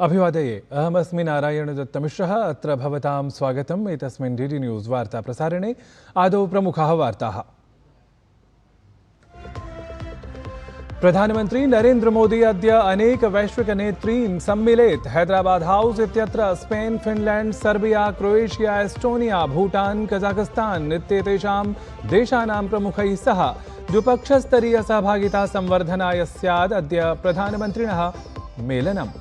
अभिवादये अहमस्मि नारायणदत्तमिश्रः। अत्र भवतां स्वागतम् एतस्मिन् डीडी न्यूज़ वार्ता प्रसारणे। आदौ प्रमुखाः वार्ताः। प्रधानमन्त्री नरेन्द्र मोदी अद्य अनेक वैश्विकनेतॄन् सम्मिलेत्। हैदराबाद हाउस इत्यत्र Spain, Finland, Serbia, Croatia, Estonia, Bhutan, Kazakhstan इत्येतेषां देशानां प्रमुखैः सह द्विपक्षस्तरीय सहभागिता संवर्धनाय स्यात् अद्य प्रधानमन्त्रिणः मेलनम्।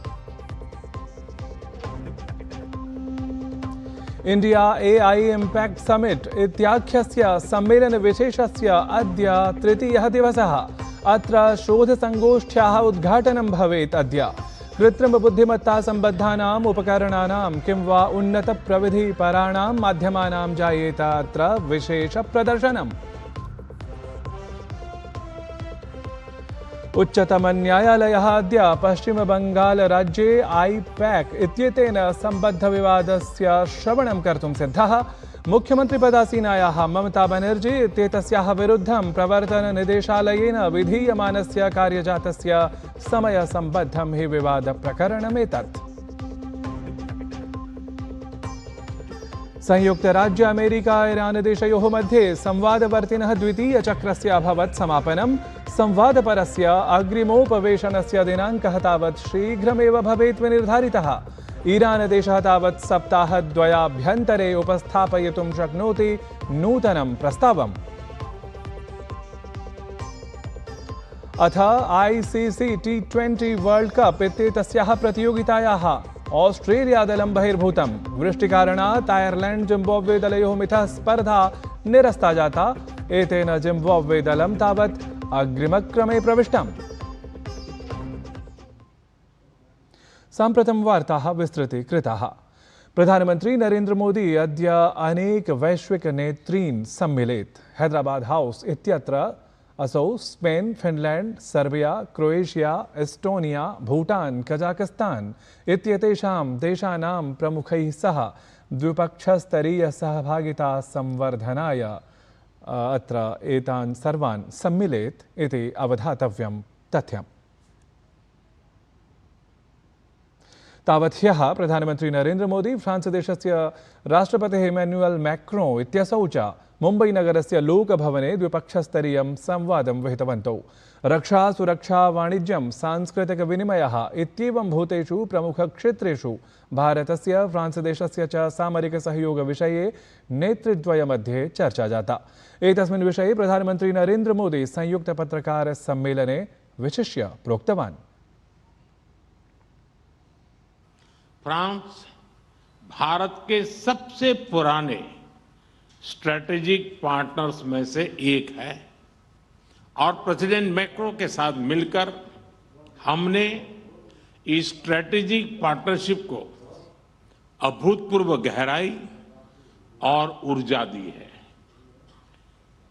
इंडिया AI इम्पैक्ट समिट इत्याख्यस्य सम्मेलनविशेषस्य अद्य तृतीयः दिवसः। अत्र शोधसङ्गोष्ठ्याः उद्घाटनं भवेत्। अद्य कृत्रिमबुद्धिमत्ता सम्बद्धानाम् उपकरणानां किं वा उन्नतप्रविधिपराणां माध्यमानां जायेत अत्र विशेषप्रदर्शनम्। उच्चतमन्यायालयः अद्य पश्चिमबङ्गालराज्ये IPAC इत्येतेन सम्बद्धविवादस्य श्रवणं कर्तुं सिद्धः। मुख्यमन्त्रिपदासीनायाः ममता बनर्जी इत्येतस्याः विरुद्धं प्रवर्तननिदेशालयेन विधीयमानस्य कार्यजातस्य समयसम्बद्धं हि विवादप्रकरणमेतत्। संयुक्तराज्य अमेरिका ईरान देशयोः मध्ये संवादवर्तिनः द्वितीयचक्रस्य अभवत् समापनम्। संवादपरस्य अग्रिमोपवेशनस्य दिनाङ्कः तावत् शीघ्रमेव भवेत् निर्धारितः। ईरान देशः तावत् सप्ताहद्वयाभ्यन्तरे उपस्थापयितुं शक्नोति नूतनं प्रस्तावम्। अथ ICC T20 वर्ल्ड कप इत्येतस्याः प्रतियोगितायाः ऑस्ट्रेलिया दलं बहिर्भूतम्। वृष्टिकारणात् आयरलैंड जिम्बाब्वे दलयोः मिथः स्पर्धा निरस्ता जाता। एतेन जिम्बाब्वे दलं तावत् अग्रिमक्रमे प्रविष्टम्। साम्प्रतं वार्ताः विस्तृतीकृताः। प्रधानमन्त्री नरेन्द्र मोदी अद्य अनेक वैश्विकनेतॄन् सम्मिलेत्। हैदराबाद हाउस इत्यत्र असौ Spain, Finland, Serbia, Croatia, Estonia, Bhutan, Kazakhstan इत्येतेषां देशानां प्रमुखैः सह द्विपक्षस्तरीय सहभागिता संवर्धनाय अत्र एतान् सर्वान् सम्मिलेत् इति अवधातव्यं तथ्यम्। तावत् ह्यः प्रधानमन्त्री नरेन्द्र मोदी फ्रांस देशस्य राष्ट्रपतिः इमैन्युअल मैक्रों इत्यसौ च मुम्बईनगरस्य लोकभवने द्विपक्षस्तरीयं संवादं विहितवन्तौ। रक्षा, सुरक्षा, वाणिज्यं, सांस्कृतिकविनिमयः इत्येवं भूतेषु प्रमुखक्षेत्रेषु भारतस्य फ्रांस देशस्य च सामरिकसहयोगविषये नेतृद्वयमध्ये चर्चा जाता। एतस्मिन् विषये प्रधानमन्त्री नरेन्द्र मोदी संयुक्तपत्रकारसम्मेलने विशिष्य प्रोक्तवान्। फ्रांस भारत के सबसे पुराने स्ट्रेटेजिक पार्टनर्स में से एक है और प्रेसिडेंट मैक्रों के साथ मिलकर हमने इस स्ट्रेटेजिक पार्टनरशिप को अभूतपूर्व गहराई और ऊर्जा दी है।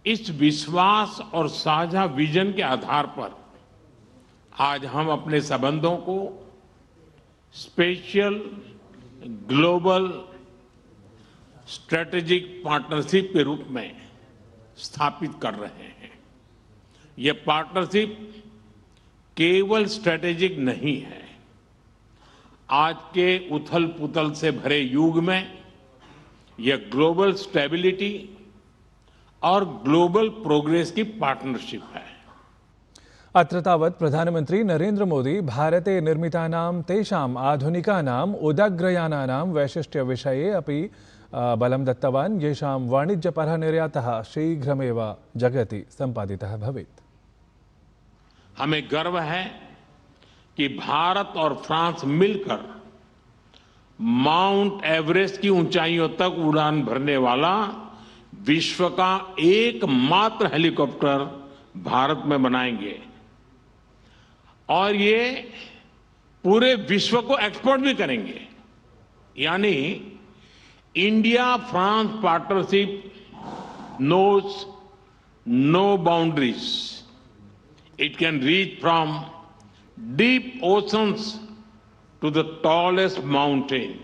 इस विश्वास और साझा विजन के आधार पर आज हम अपने संबंधों को स्पेशल ग्लोबल स्ट्रेटेजिक पार्टनरशिप के रूप में स्थापित कर रहे हैं। यह पार्टनरशिप केवल स्ट्रेटेजिक नहीं है। आज के उथल-पुथल से भरे युग में यह ग्लोबल स्टेबिलिटी और ग्लोबल प्रोग्रेस की पार्टनरशिप है। अत्र तावत् प्रधानमन्त्री नरेन्द्र मोदी भारते निर्मितानां तेषाम् आधुनिकानाम् उदग्रयानानां वैशिष्ट्यविषये अपि बलं दत्तवान्। येषां वाणिज्यपरः निर्यातः शीघ्रमेव जगति सम्पादितः भवेत्। हमें गर्व है कि भारत और फ्रांस मिलकर माउंट एवरेस्ट की ऊंचाइयों तक उड़ान भरने वाला विश्व का एकमात्र हेलीकॉप्टर भारत में बनाएंगे और ये पूरे विश्व को एक्सपोर्ट भी करेंगे। यानी India France partnership knows no boundaries. It can reach from deep oceans to the tallest mountain.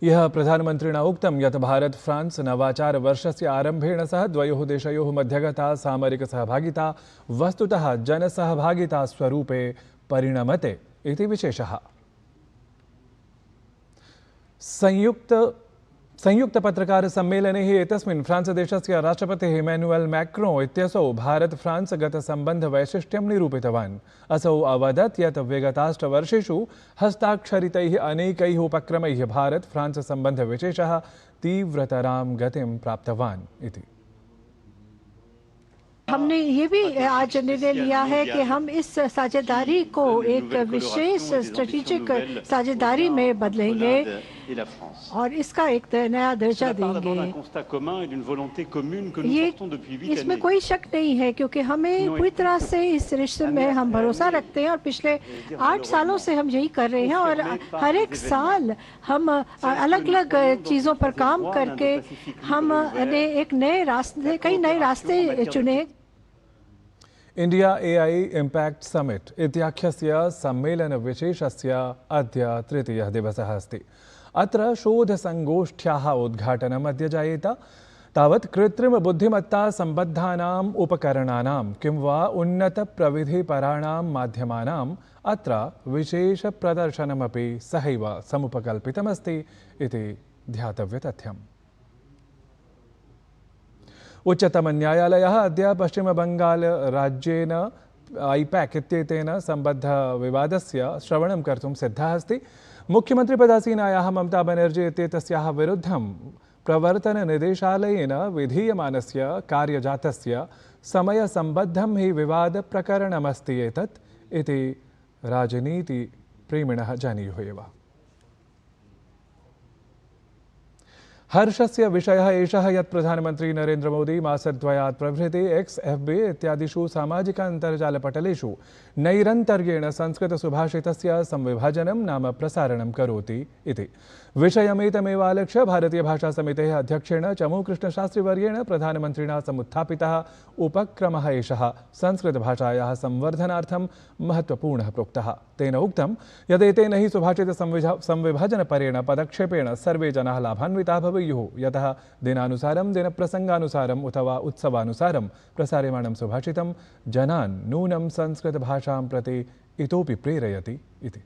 यह प्रधानमन्त्रिणा उक्तं यत् भारत फ्रांस नवाचार वर्षस्य आरम्भेण सह द्वयोः देशयोः मध्यगता सामरिकसहभागिता वस्तुतः जनसहभागिता स्वरूपे परिणमते इति विशेषः। संयुक्त पत्रकार सम्मेलने हि एतस्मिन् फ्रांस देशस्य राष्ट्रपतिः इमैनुअल मैक्रों इत्यसौ भारत फ्रांस गत सम्बन्ध वैशिष्ट्यं निरूपितवान्। असौ अवदत् यत् विगताष्टवर्षेषु हस्ताक्षरितैः अनेकैः उपक्रमैः भारत फ्रांस सम्बन्ध विशेषः तीव्रतरां गतिं प्राप्तवान् इति। हमने ये भी आज निर्णय लिया है कि हम इस साझेदारी को एक विशेष स्ट्रेटेजिक साझेदारी में बदलेंगे और इसका एक नया दर्जा देंगे। ये इसमें कोई शक नहीं है क्योंकि हमें पूरी तरह से इस रिश्ते में हम भरोसा रखते हैं और पिछले 8 सालों से हम यही कर रहे हैं और हर एक साल हम अलग अलग चीज़ों पर काम करके हमने एक नए रास्ते कई नए रास्ते चुने। इंडिया AI इम्पैक्ट समिट इत्याख्यस्य सम्मेलनविशेषस्य अद्य तृतीयः दिवसः अस्ति। अत्र शोधसङ्गोष्ठ्याः उद्घाटनम् अद्य जायेत। तावत् कृत्रिमबुद्धिमत्ता सम्बद्धानाम् उपकरणानां किं वा उन्नतप्रविधिपराणां माध्यमानाम् अत्र विशेषप्रदर्शनमपि सहैव समुपकल्पितमस्ति इति ध्यातव्यतथ्यम्। उच्चतमन्यायालयः अद्य पश्चिमबङ्गालराज्येन IPAC इत्येतेन सम्बद्धविवादस्य श्रवणं कर्तुं सिद्धः अस्ति। मुख्यमन्त्रिपदासीनायाः ममता बनर्जी इत्येतस्याः विरुद्धं प्रवर्तननिदेशालयेन विधीयमानस्य कार्यजातस्य समयसम्बद्धं हि विवादप्रकरणमस्ति एतत् इति राजनीतिप्रेमिणः जानीयुः एव। हर्षस्य विषयः एषः यत् प्रधानमन्त्री नरेन्द्र मोदी मासद्वयात् प्रभृति X, FB इत्यादिषु सामाजिकान्तर्जालपटलेषु नैरन्तर्येण संस्कृतसुभाषितस्य संविभाजनं नाम प्रसारणं करोति इति। विषयमेतमेवालक्ष्य भारतीयभाषासमितेः अध्यक्षेण चमुकृष्णशास्त्रीवर्येण प्रधानमन्त्रिणा समुत्थापितः उपक्रमः एषः संस्कृतभाषायाः संवर्धनार्थं महत्त्वपूर्णः प्रोक्तः। तेन उक्तं यदेतेन हि सुभाषितसंविभाजनपरेण पदक्षेपेण सर्वे जनाः लाभान्विताः भवेयुः, यतः दिनानुसारं दिनप्रसङ्गानुसारम् अथवा उत्सवानुसारं प्रसार्यमाणं सुभाषितं जनान् नूनं संस्कृतभाषां प्रति इतोपि प्रेरयति इति।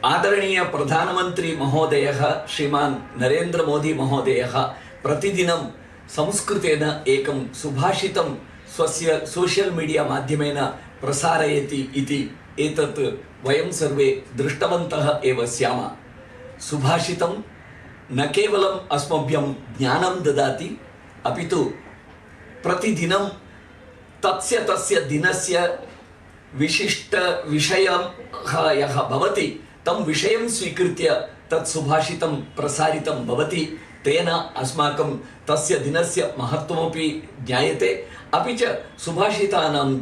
आदरणीय प्रधानमंत्री महोदयः श्रीमान् नरेन्द्र मोदी महोदयः प्रतिदिनं संस्कृतेन एकं सुभाषितं स्वस्य सोशल मीडिया माध्यमेन प्रसारयति इति एतत् वयं सर्वे दृष्टवन्तः एव स्याम। सुभाषितं न केवलम् अस्मभ्यं ज्ञानं ददाति अपि तु प्रतिदिनं तस्य दिनस्य विशिष्ट विषयः यः भवति तं विषयं स्वीकृत्य तत् सुभाषितं प्रसारितं भवति। तेन अस्माकं तस्य दिनस्य महत्त्वमपि ज्ञायते, अपि च सुभाषितानाम्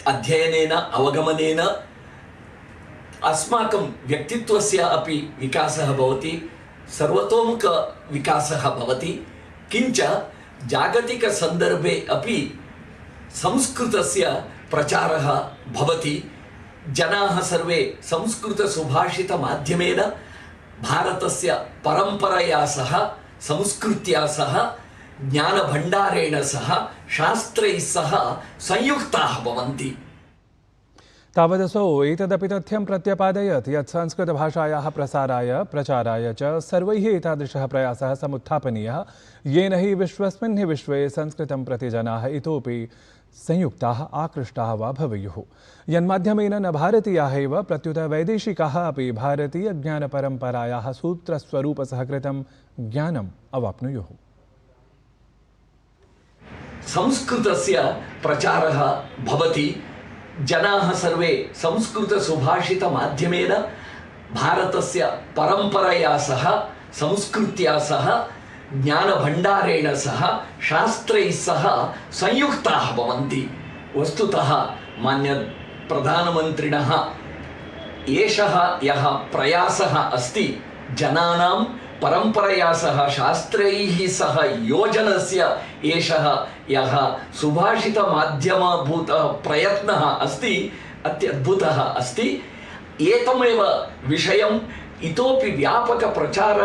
अध्ययनेन अवगमनेन अस्माकं व्यक्तित्वस्य अपि विकासः भवति, सर्वतोमुख विकासः भवति। किञ्च जागतिकसन्दर्भे अपि संस्कृतस्य प्रचारः भवति। जनाः सर्वे संस्कृतसुभाषितमाध्यमेन भारतस्य परम्परया सह संस्कृत्या सह ज्ञानभण्डारेण सह शास्त्रैः सह संयुक्ताः भवन्ति। तावदसौ एतदपि तथ्यं प्रत्यपादयत् यत् संस्कृतभाषायाः प्रसाराय प्रचाराय च सर्वैः एतादृशः प्रयासः समुत्थापनीयः, येन हि विश्वस्मिन् हि विश्वे संस्कृतं प्रति जनाः इतोपि संयुक्ताः आकृष्टाः वा भवेयुः, यन्माध्यमेन न भारतीयाः एव प्रत्युत वैदेशिकाः अपि भारतीयज्ञानपरम्परायाः सूत्रस्वरूपसहकृतं ज्ञानम् अवाप्नुयुः। संस्कृतस्य प्रचारः भवति। जनाः सर्वे संस्कृतसुभाषितमाध्यमेन भारतस्य परम्परया सह संस्कृत्या सह ज्ञानभण्डारेण सह शास्त्रैः सह संयुक्ताः भवन्ति। वस्तुतः मान्य प्रधानमन्त्रिणः एषः यः प्रयासः अस्ति जनानां परम्परया सह शास्त्रैः सह योजनस्य एषः यः सुभाषितमाध्यमभूतः प्रयत्नः अस्ति अत्यद्भुतः अस्ति। एतमेव विषयं इतोपि व्यापकप्रचार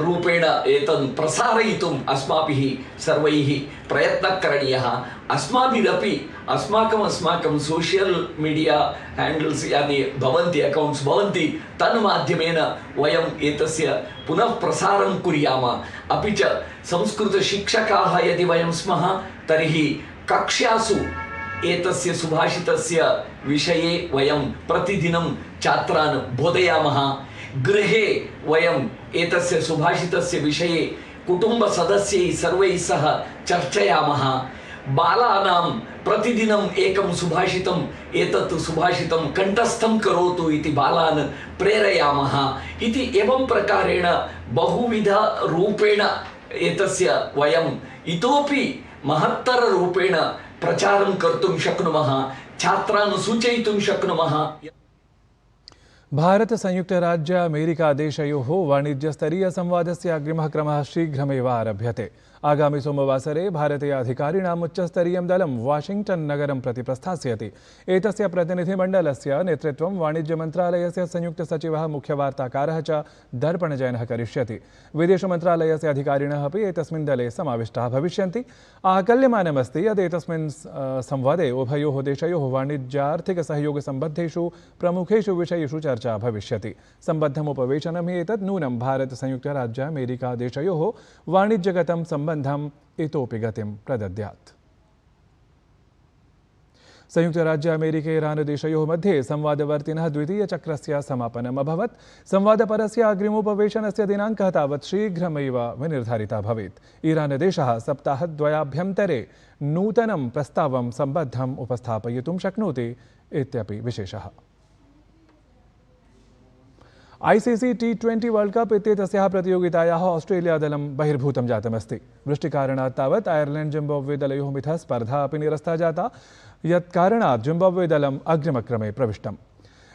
रूपेण एतत् प्रसारयितुम् अस्माभिः सर्वैः प्रयत्नः करणीयः। अस्माभिरपि अस्माकं सोशल मीडिया हैंडल्स यानि भवन्ति अकौण्ट्स् भवन्ति तन्माध्यमेन वयम् एतस्य पुनः प्रसारं कुर्याम। अपि च संस्कृतशिक्षकाः यदि वयं स्मः तर्हि कक्षासु एतस्य सुभाषितस्य विषये वयं प्रतिदिनं छात्रान् बोधयामः। गृहे वयं एतस्य सुभाषितस्य विषये कुटुम्बसदस्यैः सर्वैः सह चर्चयामः। बालानां प्रतिदिनम् एकं सुभाषितम् एतत् सुभाषितं कण्ठस्थं करोतु इति बालान् प्रेरयामः इति एवं प्रकारेण बहुविधरूपेण एतस्य वयम् इतोपि महत्तररूपेण प्रचारं कर्तुं शक्नुमः, छात्रान् सूचयितुं शक्नुमः। भारत संयुक्त राज्य अमेरिका देशयोः वाणिज्यस्तरीय संवादस्य अग्रिमः क्रमः शीघ्रमेव आरभ्यते। आगामि सोमवासरे भारतीय अधिकारिणाम् उच्चस्तरीयं दलं वाशिंग्टन नगरं प्रति प्रस्थास्यति। एतस्य प्रतिनिधिमण्डलस्य नेतृत्वं वाणिज्यमन्त्रालयस्य संयुक्त सचिवः मुख्यवार्ताकारः च दर्पणजयनः करिष्यति। विदेशमन्त्रालयस्य अधिकारिणः अपि एतस्मिन् दले समाविष्टाः भविष्यन्ति। आकल्यमानमस्ति यत् एतस्मिन् संवादे उभयोः देशयोः वाणिज्यार्थिकसहयोगसम्बद्धेषु प्रमुखेषु विषयेषु चर्चा भविष्यति। सम्बद्धमुपवेशनं हि एतत् नूनं भारत संयुक्त राज्य अमेरिका देशयोः वाणिज्यगतं सम्बन्धम् इतोपि गतिं प्रदद्यात्। संयुक्त राज्य अमेरिका ईरान देशयोः मध्ये संवादवर्तिनः द्वितीयचक्रस्य समापनम् अभवत्। संवादपरस्य अग्रिमोपवेशनस्य दिनाङ्कः तावत् शीघ्रमेव विनिर्धारितः भवेत्। ईरान देशः सप्ताहद्वयाभ्यन्तरे नूतनं प्रस्तावं सम्बद्धम् उपस्थापयितुं शक्नोति इत्यपि विशेषः। ICC T20 वर्ल्ड कप इत्येतस्याः प्रतियोगितायाः ऑस्ट्रेलिया दलं बहिर्भूतं जातमस्ति। वृष्टिकारणात् तावत् आयर्लैण्ड जिम्बाब्वे दलयोः मिथः स्पर्धा अपि निरस्ता जाता, यत् कारणात् जिम्बाब्वे दलम् अग्रिमक्रमे प्रविष्टम्।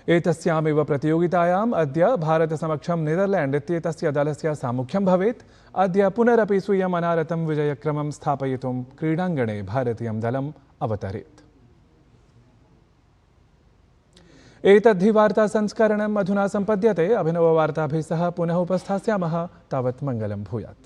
एतस्यामेव प्रतियोगितायाम् अद्य भारतसमक्षं नीदरलैण्ड इत्येतस्य दलस्य सामुख्यं भवेत्। अद्य पुनरपि स्वीयम् अनारतं विजयक्रमं स्थापयितुं क्रीडाङ्गणे भारतीयं दलम् अवतरेत्। एतद्धि वार्ता संस्करणम् अधुना सम्पद्यते। अभिनववार्ताभिः सह पुनः उपस्थास्यामः। तावत् मङ्गलं भूयात्।